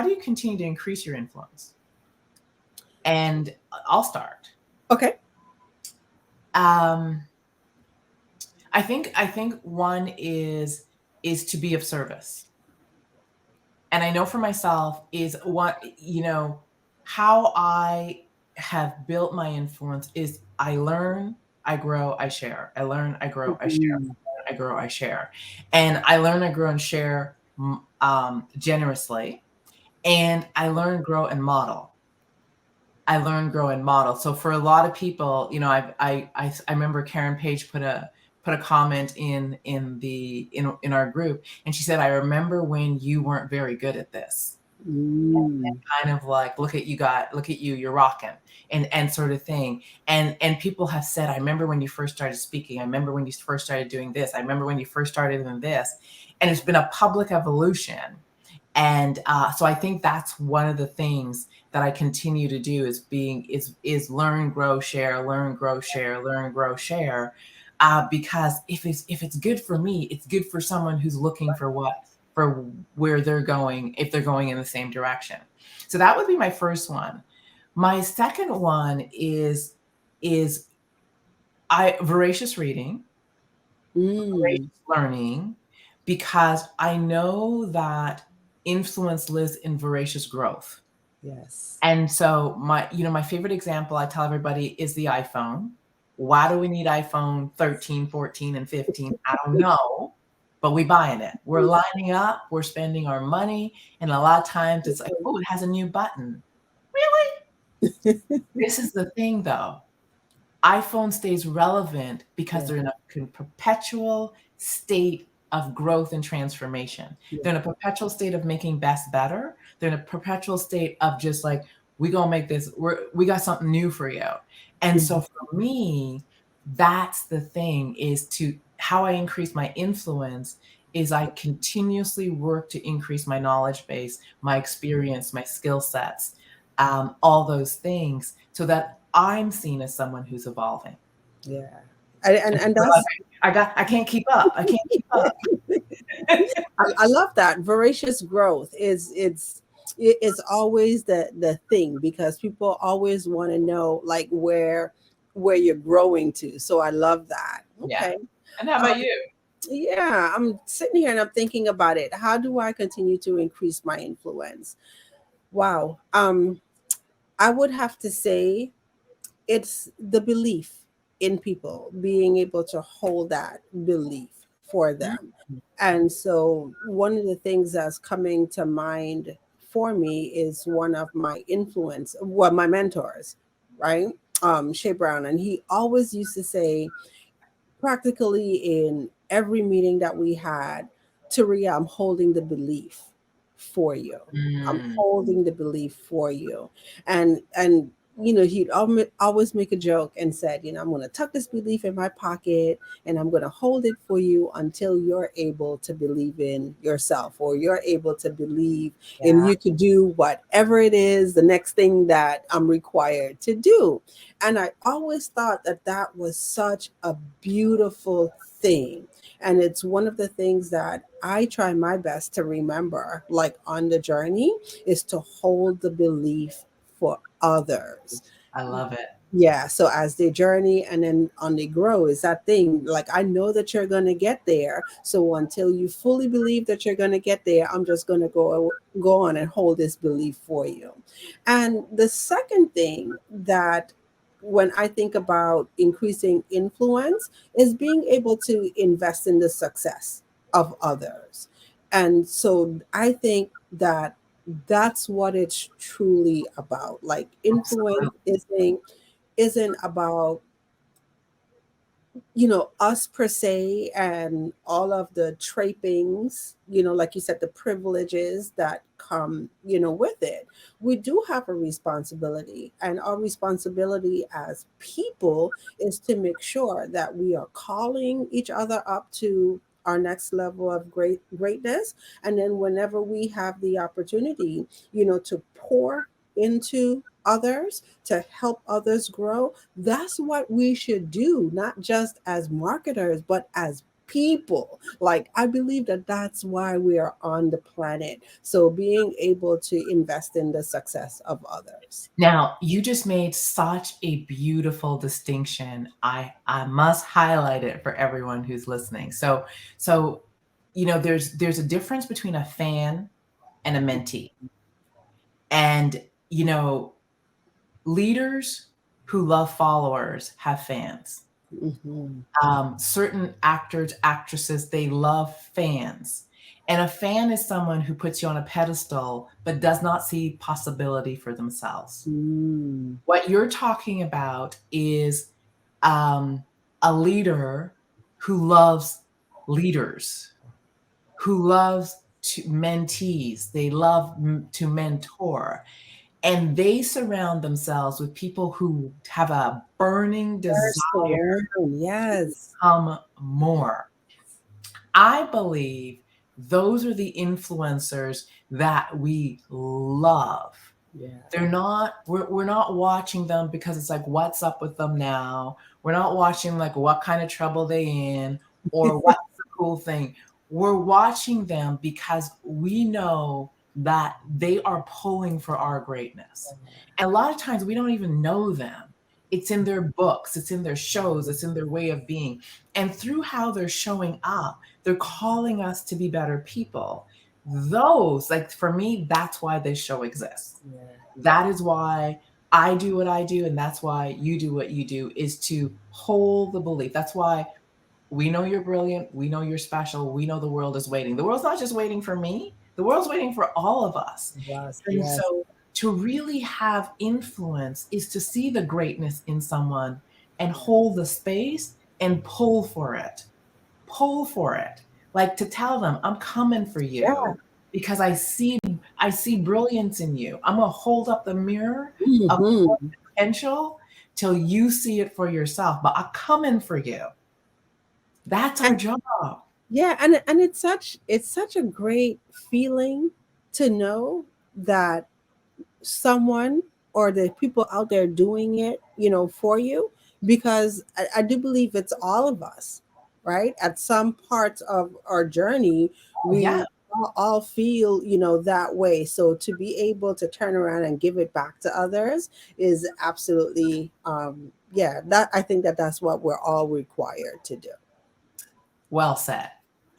do you continue to increase your influence? And I'll start. Okay. I think one is to be of service. And I know for myself is what, how I have built my influence is I learn, I grow, I share. I learn, I grow, I share. Mhm. I grow, I share. And I learn, I grow, and share generously. And I learn, grow, and model. I learn, grow, and model. So for a lot of people, I remember Karen Page put a comment in our group, and she said, "I remember when you weren't very good at this." And kind of like, look at you, you're rocking, and sort of thing. And people have said, I remember when you first started speaking. I remember when you first started doing this. I remember when you first started doing this. And it's been a public evolution. And so I think that's one of the things that I continue to do is learn, grow, share, learn, grow, share, learn, grow, share. Because if it's good for me, it's good for someone who's looking for where they're going, if they're going in the same direction. So that would be my first one. My second one is voracious reading, voracious learning, because I know that influence lives in voracious growth. Yes. And so my favorite example I tell everybody is the iPhone. Why do we need iPhone 13, 14, and 15? I don't know, but we buying it. We're lining up, we're spending our money, and a lot of times it's like, oh, it has a new button. Really? This is the thing though. iPhone stays relevant because they're in a perpetual state of growth and transformation. They're in a perpetual state of making best better. They're in a perpetual state of just like, we gonna make this, we got something new for you. And so for me, that's the thing, is to how I increase my influence is I continuously work to increase my knowledge base, my experience, my skill sets, all those things, so that I'm seen as someone who's evolving. Yeah. And that's I can't keep up. I can't keep up. I love that. Voracious growth is always the thing, because people always want to know like where you're growing to. So I love that. Yeah. Okay. And how about you? Yeah, I'm sitting here and I'm thinking about it. How do I continue to increase my influence? Wow. I would have to say it's the belief in people, being able to hold that belief for them. And so one of the things that's coming to mind for me is one of my influence, well, my mentors, right? Shea Brown. And he always used to say, practically in every meeting that we had, Taria, I'm holding the belief for you. I'm Mm. holding the belief for you. And he'd always make a joke and said, I'm going to tuck this belief in my pocket and I'm going to hold it for you until you're able to believe in yourself, or you're able to believe in Yeah. you to do whatever it is, the next thing that I'm required to do. And I always thought that that was such a beautiful thing. And it's one of the things that I try my best to remember, like on the journey, is to hold the belief for others. I love it. Yeah. So as they journey and then on they grow, is that thing. Like, I know that you're going to get there. So until you fully believe that you're going to get there, I'm just going to go on and hold this belief for you. And the second thing that, when I think about increasing influence, is being able to invest in the success of others. And so I think that that's what it's truly about. Like, influence Absolutely. isn't about us per se and all of the trappings, like you said, the privileges that come with it. We do have a responsibility, and our responsibility as people is to make sure that we are calling each other up to our next level of greatness. And then whenever we have the opportunity to pour into others, to help others grow, that's what we should do, not just as marketers, but as people. Like, I believe that that's why we are on the planet. So being able to invest in the success of others. Now, you just made such a beautiful distinction. I must highlight it for everyone who's listening. So there's a difference between a fan and a mentee. And leaders who love followers have fans. Hmm. Certain actors, actresses, they love fans. And a fan is someone who puts you on a pedestal but does not see possibility for themselves. Mm. What you're talking about is a leader who loves leaders, who loves mentees, they love to mentor, and they surround themselves with people who have a burning First to desire learn, to yes. become more. I believe those are the influencers that we love. Yeah. We're not watching them because it's like, what's up with them now? We're not watching like what kind of trouble they in or what's the cool thing. We're watching them because we know that they are pulling for our greatness. And a lot of times we don't even know them. It's in their books, it's in their shows, it's in their way of being. And through how they're showing up, they're calling us to be better people. Those, like for me, that's why this show exists. Yeah. That is why I do what I do, and that's why you do what you do, is to hold the belief. That's why we know you're brilliant, we know you're special, we know the world is waiting. The world's not just waiting for me, the world's waiting for all of us. Yes, And yes. so to really have influence is to see the greatness in someone and hold the space and pull for it. Pull for it. Like to tell them, I'm coming for Yeah. you because I see brilliance in you. I'm gonna hold up the mirror of your Hmm. potential till you see it for yourself. But I'm coming for you. That's our And job. yeah, and it's such a great feeling to know that someone or the people out there doing it, for you, because I do believe it's all of us, right? At some parts of our journey, Oh, yeah. we all feel, that way. So to be able to turn around and give it back to others is absolutely, yeah, that I think that that's what we're all required to do. Well said.